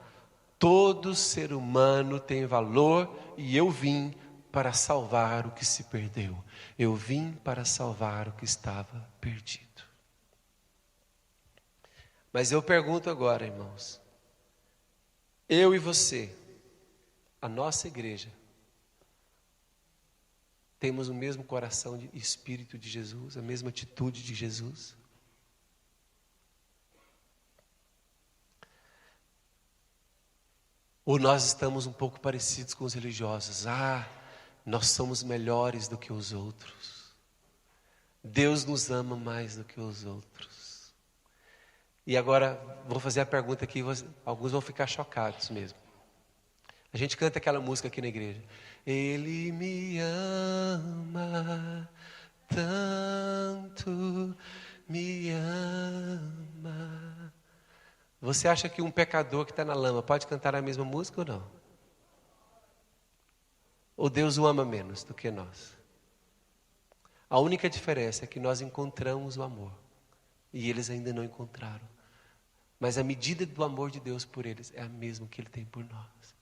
todo ser humano tem valor e eu vim para salvar o que se perdeu. Eu vim para salvar o que estava perdido. Mas eu pergunto agora, irmãos, eu e você, a nossa igreja, temos o mesmo coração e espírito de Jesus, a mesma atitude de Jesus? Ou nós estamos um pouco parecidos com os religiosos? Nós somos melhores do que os outros. Deus nos ama mais do que os outros. E agora, vou fazer a pergunta aqui, alguns vão ficar chocados mesmo. A gente canta aquela música aqui na igreja. Ele me ama tanto, me ama. Você acha que um pecador que está na lama pode cantar a mesma música ou não? Ou Deus o ama menos do que nós? A única diferença é que nós encontramos o amor e eles ainda não encontraram. Mas a medida do amor de Deus por eles é a mesma que Ele tem por nós.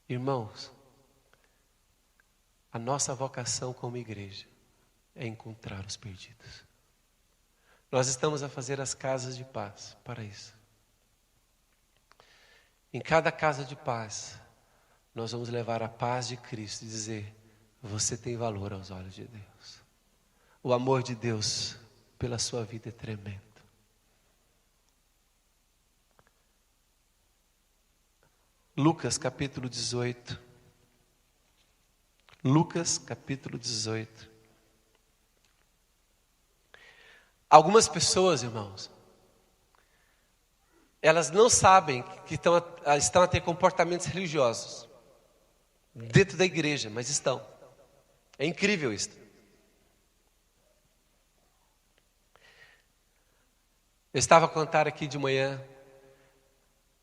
Irmãos, a nossa vocação como igreja é encontrar os perdidos. Nós estamos a fazer as casas de paz para isso. Em cada casa de paz, nós vamos levar a paz de Cristo e dizer: você tem valor aos olhos de Deus. O amor de Deus pela sua vida é tremendo. Lucas capítulo 18. Lucas capítulo 18. Algumas pessoas, irmãos, elas não sabem que estão a ter comportamentos religiosos dentro da igreja, mas estão. É incrível isso. Eu estava a contar aqui de manhã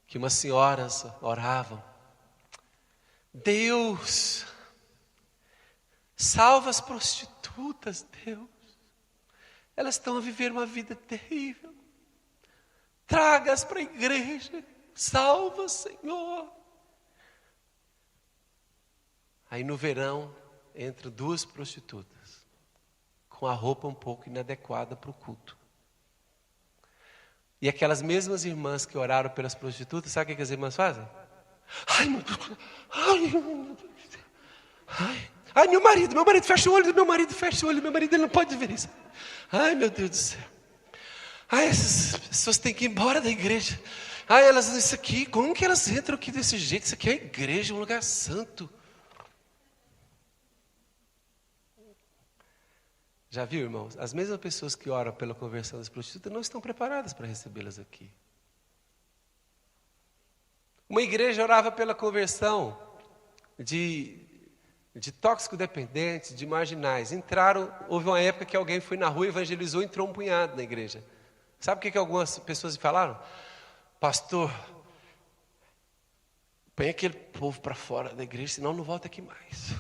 que umas senhoras oravam: Deus, salva as prostitutas, Deus. Elas estão a viver uma vida terrível. Traga-as para a igreja. Salva, Senhor. Aí no verão, entram 2 prostitutas, com a roupa um pouco inadequada para o culto. E aquelas mesmas irmãs que oraram pelas prostitutas, sabe o que as irmãs fazem? Ai, meu Deus. Ai, meu marido, fecha o olho, meu marido ele não pode ver isso. Ai, meu Deus do céu. Ai, essas pessoas têm que ir embora da igreja. Ai, elas, isso aqui, como que elas entram aqui desse jeito? Isso aqui é a igreja, um lugar santo. Já viu, irmãos? As mesmas pessoas que oram pela conversão das prostitutas não estão preparadas para recebê-las aqui. Uma igreja orava pela conversão de tóxico-dependentes, de marginais. Houve uma época que alguém foi na rua, evangelizou e entrou um punhado na igreja. Sabe o que algumas pessoas falaram? Pastor, põe aquele povo para fora da igreja, senão não volta aqui mais.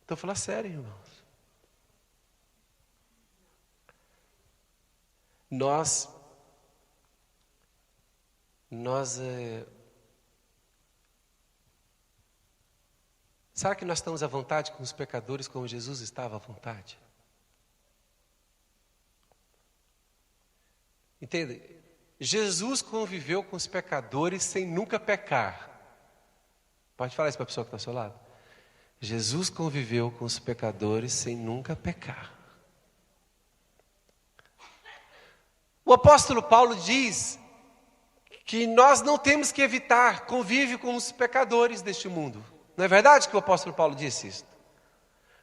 Estou falando sério, irmãos. Nós Nós... Será que nós estamos à vontade com os pecadores como Jesus estava à vontade? Entende? Jesus conviveu com os pecadores sem nunca pecar. Pode falar isso para a pessoa que está ao seu lado? Jesus conviveu com os pecadores sem nunca pecar. O apóstolo Paulo diz que nós não temos que evitar convívio com os pecadores deste mundo. Não é verdade que o apóstolo Paulo disse isso?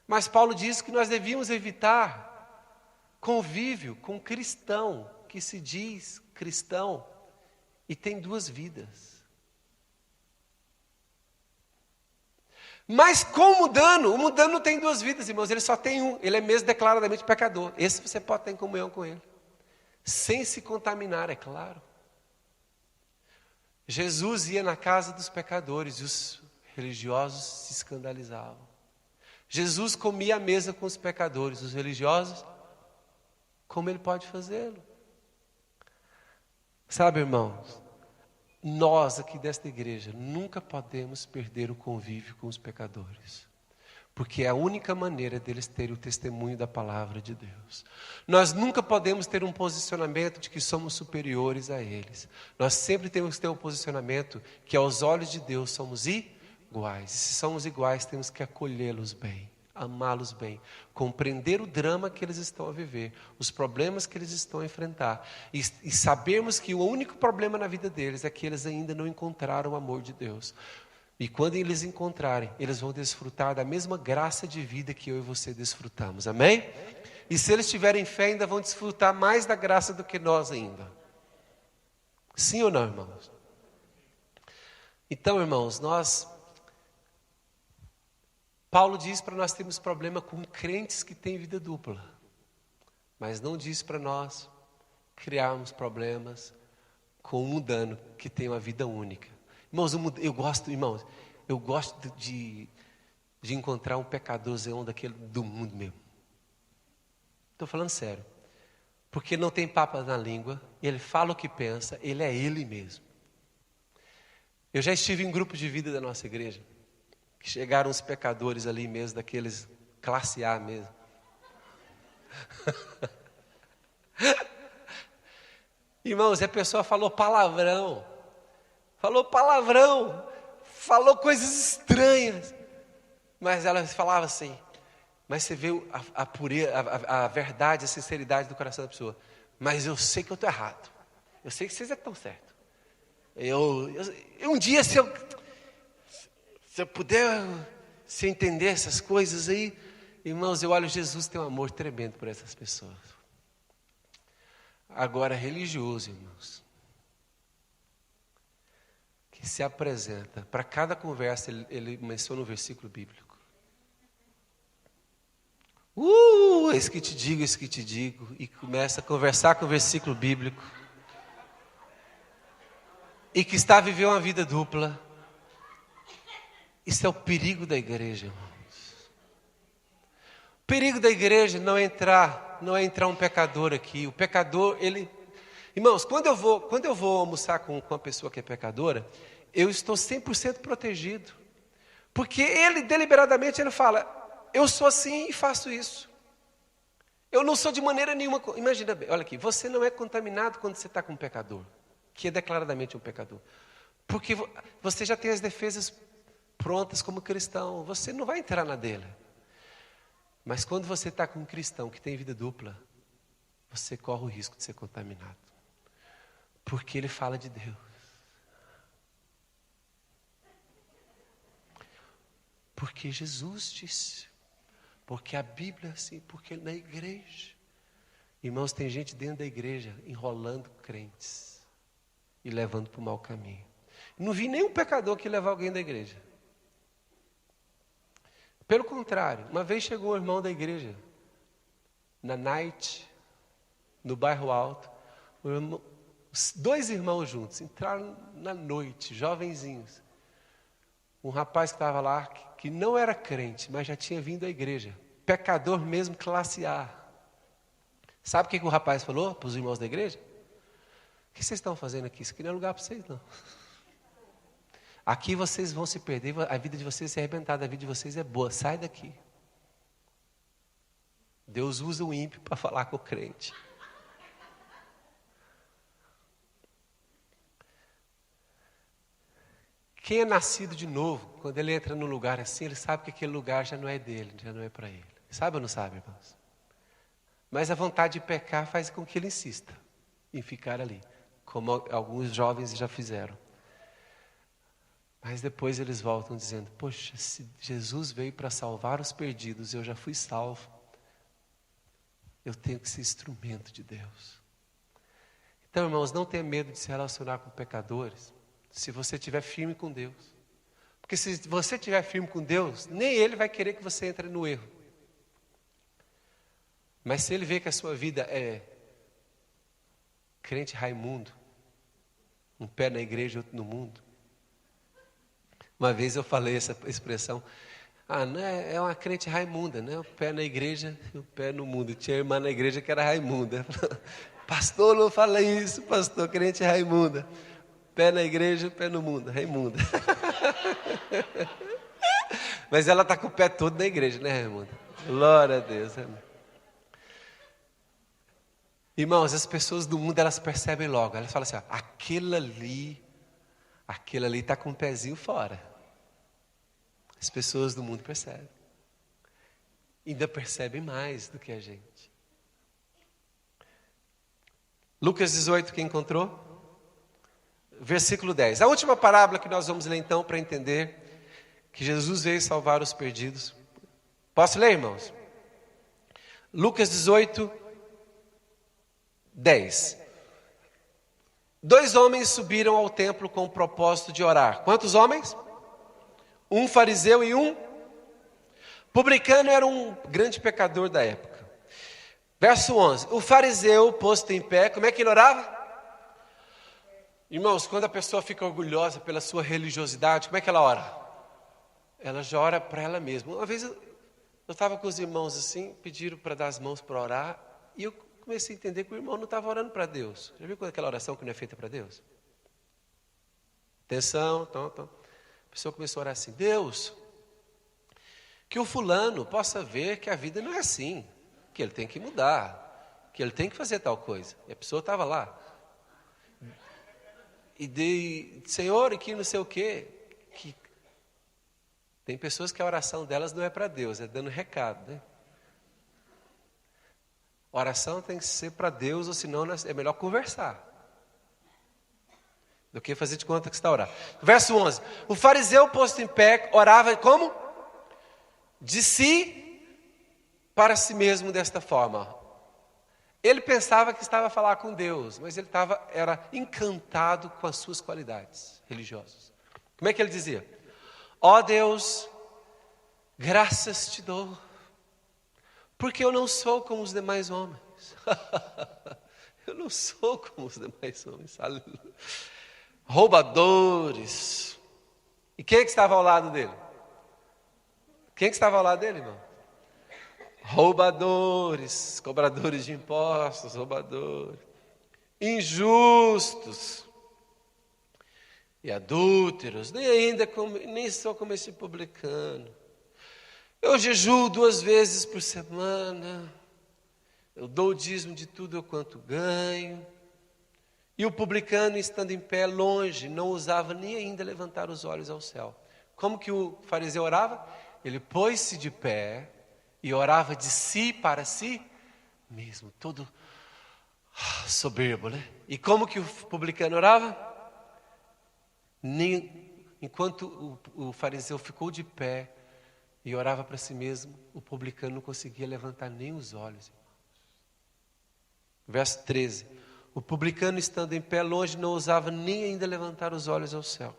Mas Paulo diz que nós devíamos evitar convívio com cristão, que se diz cristão e tem duas vidas. Mas com o mundano não tem duas vidas, irmãos, ele só tem um, ele é mesmo declaradamente pecador. Esse você pode ter em comunhão com ele, sem se contaminar, é claro. Jesus ia na casa dos pecadores e os religiosos se escandalizavam. Jesus comia à mesa com os pecadores, os religiosos, como ele pode fazê-lo? Sabe, irmãos, nós aqui desta igreja nunca podemos perder o convívio com os pecadores, porque é a única maneira deles terem o testemunho da palavra de Deus. Nós nunca podemos ter um posicionamento de que somos superiores a eles. Nós sempre temos que ter um posicionamento que aos olhos de Deus somos iguais. E se somos iguais, temos que acolhê-los bem, amá-los bem, compreender o drama que eles estão a viver, os problemas que eles estão a enfrentar, e sabermos que o único problema na vida deles é que eles ainda não encontraram o amor de Deus. E quando eles encontrarem, eles vão desfrutar da mesma graça de vida que eu e você desfrutamos, amém? E se eles tiverem fé, ainda vão desfrutar mais da graça do que nós ainda. Sim ou não, irmãos? Então, irmãos, Paulo diz para nós termos problema com crentes que têm vida dupla, mas não diz para nós criarmos problemas com um mundano que tem uma vida única. Irmãos, eu gosto de encontrar um pecadorzão daquele do mundo mesmo. Estou falando sério. Porque não tem papas na língua, ele fala o que pensa, ele é ele mesmo. Eu já estive em grupo de vida da nossa igreja, que chegaram os pecadores ali mesmo, daqueles classe A mesmo. Irmãos, a pessoa falou palavrão, falou coisas estranhas, mas ela falava assim, mas você vê a pureza, a verdade, a sinceridade do coração da pessoa. Mas eu sei que eu estou errado, eu sei que vocês estão certos. Um dia, se eu puder se entender essas coisas aí, irmãos, eu olho, Jesus tem um amor tremendo por essas pessoas. Agora, religioso, irmãos, que se apresenta, para cada conversa, ele menciona um versículo bíblico. Eis que te digo, e começa a conversar com o versículo bíblico, e que está a viver uma vida dupla. Isso é o perigo da igreja, irmãos. O perigo da igreja não é entrar um pecador aqui. O pecador, Irmãos, quando eu vou almoçar com uma pessoa que é pecadora, eu estou 100% protegido. Porque ele, deliberadamente, ele fala, eu sou assim e faço isso. Eu não sou de maneira nenhuma... Imagina bem, olha aqui, você não é contaminado quando você está com um pecador, que é declaradamente um pecador. Porque você já tem as defesas prontas como cristão, você não vai entrar na dele. Mas quando você está com um cristão que tem vida dupla, você corre o risco de ser contaminado. Porque ele fala de Deus. Porque Jesus disse. Porque a Bíblia é assim, porque na igreja. Irmãos, tem gente dentro da igreja enrolando crentes e levando para o mau caminho. Não vi nenhum pecador que leva alguém da igreja. Pelo contrário, uma vez chegou um irmão da igreja, na night, no bairro Alto, dois irmãos juntos, entraram na noite, jovenzinhos. Um rapaz que estava lá, que não era crente, mas já tinha vindo à igreja, pecador mesmo, classe A. Sabe o que o rapaz falou para os irmãos da igreja? que vocês estão fazendo aqui? Isso aqui não é lugar para vocês, não. Aqui vocês vão se perder, a vida de vocês vai ser arrebentada, a vida de vocês é boa, sai daqui. Deus usa o ímpio para falar com o crente. Quem é nascido de novo, quando ele entra num lugar assim, ele sabe que aquele lugar já não é dele, já não é para ele. Sabe ou não sabe, irmãos? Mas a vontade de pecar faz com que ele insista em ficar ali, como alguns jovens já fizeram. Mas depois eles voltam dizendo, poxa, se Jesus veio para salvar os perdidos, eu já fui salvo. Eu tenho que ser instrumento de Deus. Então, irmãos, não tenha medo de se relacionar com pecadores, se você estiver firme com Deus. Porque se você estiver firme com Deus, nem Ele vai querer que você entre no erro. Mas se Ele vê que a sua vida é crente Raimundo, um pé na igreja e outro no mundo. Uma vez eu falei essa expressão, não é uma crente Raimunda, né? O pé na igreja e o pé no mundo. Tinha irmã na igreja que era Raimunda. Pastor, não fala isso, pastor, crente Raimunda. Pé na igreja, pé no mundo, Raimunda. Mas ela está com o pé todo na igreja, né, Raimunda? Glória a Deus. Irmãos, as pessoas do mundo, elas percebem logo. Elas falam assim, aquele ali está com o pezinho fora. As pessoas do mundo percebem. Ainda percebem mais do que a gente. Lucas 18, quem encontrou? Versículo 10. A última parábola que nós vamos ler então para entender que Jesus veio salvar os perdidos. Posso ler, irmãos? Lucas 18, 10. 2 homens subiram ao templo com o propósito de orar. Quantos homens? Um fariseu e um publicano. Era um grande pecador da época. Verso 11. O fariseu, posto em pé, como é que ele orava? Irmãos, quando a pessoa fica orgulhosa pela sua religiosidade, como é que ela ora? Ela já ora para ela mesma. Uma vez eu estava com os irmãos assim, pediram para dar as mãos para orar, e eu comecei a entender que o irmão não estava orando para Deus. Já viu aquela oração que não é feita para Deus? Atenção, A pessoa começou a orar assim, Deus, que o fulano possa ver que a vida não é assim, que ele tem que mudar, que ele tem que fazer tal coisa. E a pessoa estava lá. E Senhor, e que não sei o quê. Que tem pessoas que a oração delas não é para Deus, é dando recado, né? A oração tem que ser para Deus, ou senão é melhor conversar do que fazer de conta que está orando. Verso 11. O fariseu posto em pé orava como? De si para si mesmo desta forma. Ele pensava que estava a falar com Deus, mas ele era encantado com as suas qualidades religiosas. Como é que ele dizia? Ó Deus, graças te dou, porque eu não sou como os demais homens. Eu não sou como os demais homens. Roubadores. E quem é que estava ao lado dele? Quem é que estava ao lado dele, irmão? Roubadores, cobradores de impostos, roubadores, injustos e adúlteros, nem sou como esse publicano. Eu jejuo 2 vezes por semana, eu dou o dízimo de tudo quanto ganho. E o publicano, estando em pé longe, não ousava nem ainda levantar os olhos ao céu. Como que o fariseu orava? Ele pôs-se de pé e orava de si para si mesmo, todo soberbo, né? E como que o publicano orava? Enquanto o fariseu ficou de pé e orava para si mesmo, o publicano não conseguia levantar nem os olhos. Verso 13. O publicano, estando em pé longe, não ousava nem ainda levantar os olhos ao céu,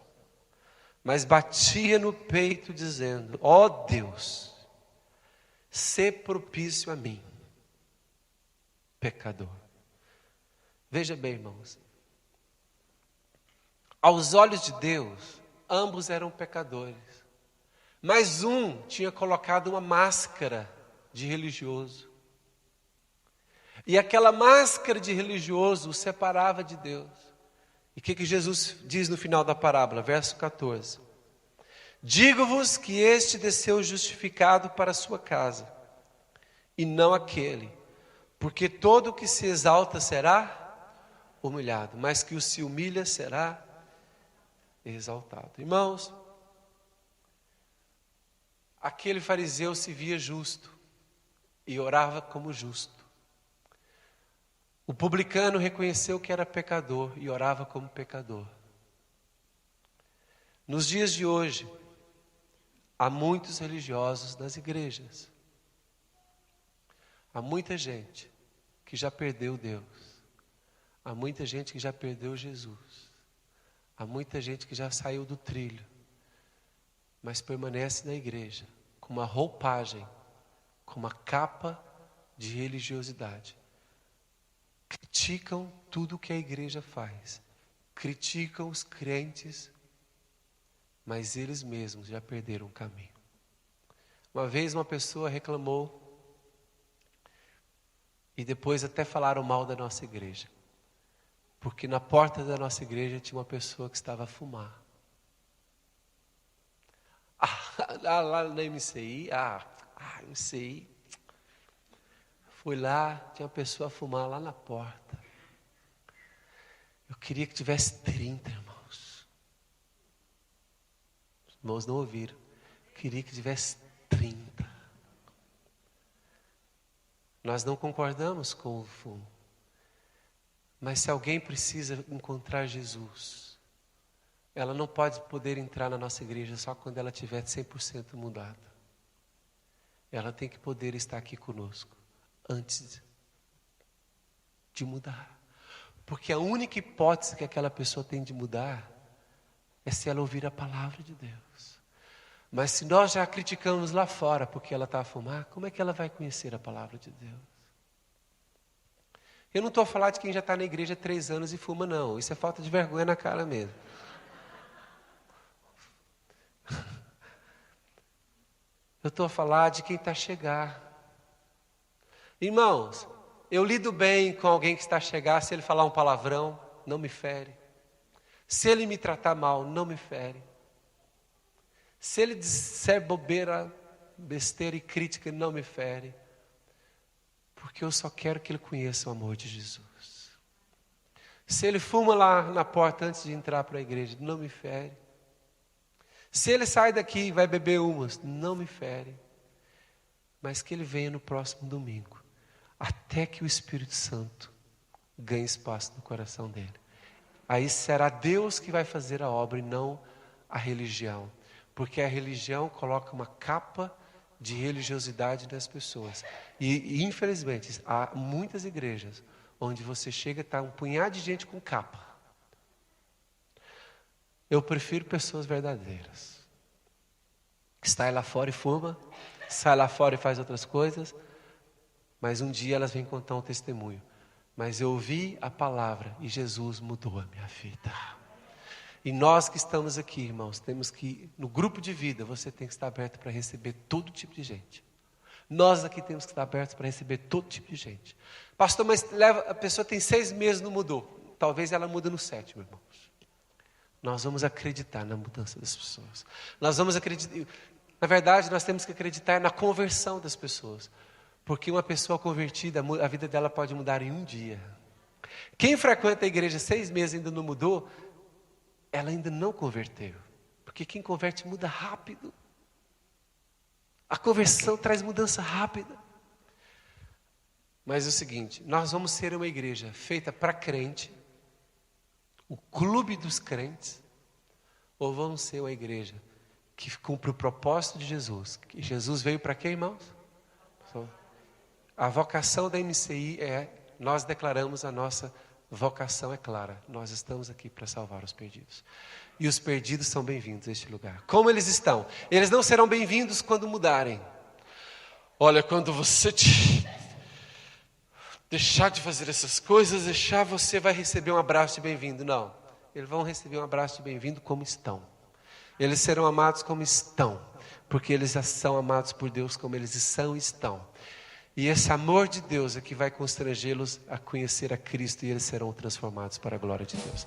mas batia no peito dizendo, ó Deus, sê propício a mim, pecador. Veja bem, irmãos, aos olhos de Deus, ambos eram pecadores, mas um tinha colocado uma máscara de religioso, e aquela máscara de religioso o separava de Deus. E o que Jesus diz no final da parábola? Verso 14. Digo-vos que este desceu justificado para a sua casa, e não aquele, porque todo o que se exalta será humilhado, mas que o se humilha será exaltado. Irmãos, aquele fariseu se via justo e orava como justo. O publicano reconheceu que era pecador e orava como pecador. Nos dias de hoje, há muitos religiosos nas igrejas. Há muita gente que já perdeu Deus. Há muita gente que já perdeu Jesus. Há muita gente que já saiu do trilho, mas permanece na igreja com uma roupagem, com uma capa de religiosidade. Criticam tudo o que a igreja faz. Criticam os crentes, mas eles mesmos já perderam o caminho. Uma vez uma pessoa reclamou, e depois até falaram mal da nossa igreja, porque na porta da nossa igreja tinha uma pessoa que estava a fumar. Lá na MCI, MCI. Fui lá, tinha uma pessoa a fumar lá na porta. Eu queria que tivesse 30, irmãos. Os irmãos não ouviram. Eu queria que tivesse 30. Nós não concordamos com o fumo. Mas se alguém precisa encontrar Jesus, ela não pode poder entrar na nossa igreja só quando ela estiver 100% mudada. Ela tem que poder estar aqui conosco antes de mudar. Porque a única hipótese que aquela pessoa tem de mudar é se ela ouvir a palavra de Deus. Mas se nós já criticamos lá fora porque ela está a fumar, como é que ela vai conhecer a palavra de Deus? Eu não estou a falar de quem já está na igreja há 3 anos e fuma, não. Isso é falta de vergonha na cara mesmo. Eu estou a falar de quem está a chegar. Irmãos, eu lido bem com alguém que está a chegar. Se ele falar um palavrão, não me fere. Se ele me tratar mal, não me fere. Se ele disser bobeira, besteira e crítica, não me fere. Porque eu só quero que ele conheça o amor de Jesus. Se ele fuma lá na porta antes de entrar para a igreja, não me fere. Se ele sai daqui e vai beber umas, não me fere. Mas que ele venha no próximo domingo, até que o Espírito Santo ganhe espaço no coração dele. Aí será Deus que vai fazer a obra e não a religião. Porque a religião coloca uma capa de religiosidade nas pessoas. E infelizmente, há muitas igrejas onde você chega e está um punhado de gente com capa. Eu prefiro pessoas verdadeiras. Que sai lá fora e fuma, sai lá fora e faz outras coisas, mas um dia elas vêm contar um testemunho. Mas eu ouvi a palavra e Jesus mudou a minha vida. E nós que estamos aqui, irmãos, temos que, no grupo de vida, você tem que estar aberto para receber todo tipo de gente. Nós aqui temos que estar abertos para receber todo tipo de gente. Pastor, mas a pessoa tem 6 meses e não mudou. Talvez ela mude no 7º, irmãos. Nós vamos acreditar na mudança das pessoas. Nós vamos acreditar. Na verdade, nós temos que acreditar na conversão das pessoas. Porque uma pessoa convertida, a vida dela pode mudar em um dia. Quem frequenta a igreja 6 meses e ainda não mudou, ela ainda não converteu. Porque quem converte muda rápido. A conversão traz mudança rápida. Mas é o seguinte, nós vamos ser uma igreja feita para crente, o clube dos crentes, ou vamos ser uma igreja que cumpre o propósito de Jesus? Que Jesus veio para quê, irmãos? A vocação da MCI nós declaramos a nossa vocação é clara. Nós estamos aqui para salvar os perdidos. E os perdidos são bem-vindos a este lugar. Como eles estão? Eles não serão bem-vindos quando mudarem. Olha, quando você deixar de fazer essas coisas, você vai receber um abraço de bem-vindo. Não, eles vão receber um abraço de bem-vindo como estão. Eles serão amados como estão, porque eles já são amados por Deus como eles são e estão. E esse amor de Deus é que vai constrangê-los a conhecer a Cristo e eles serão transformados para a glória de Deus.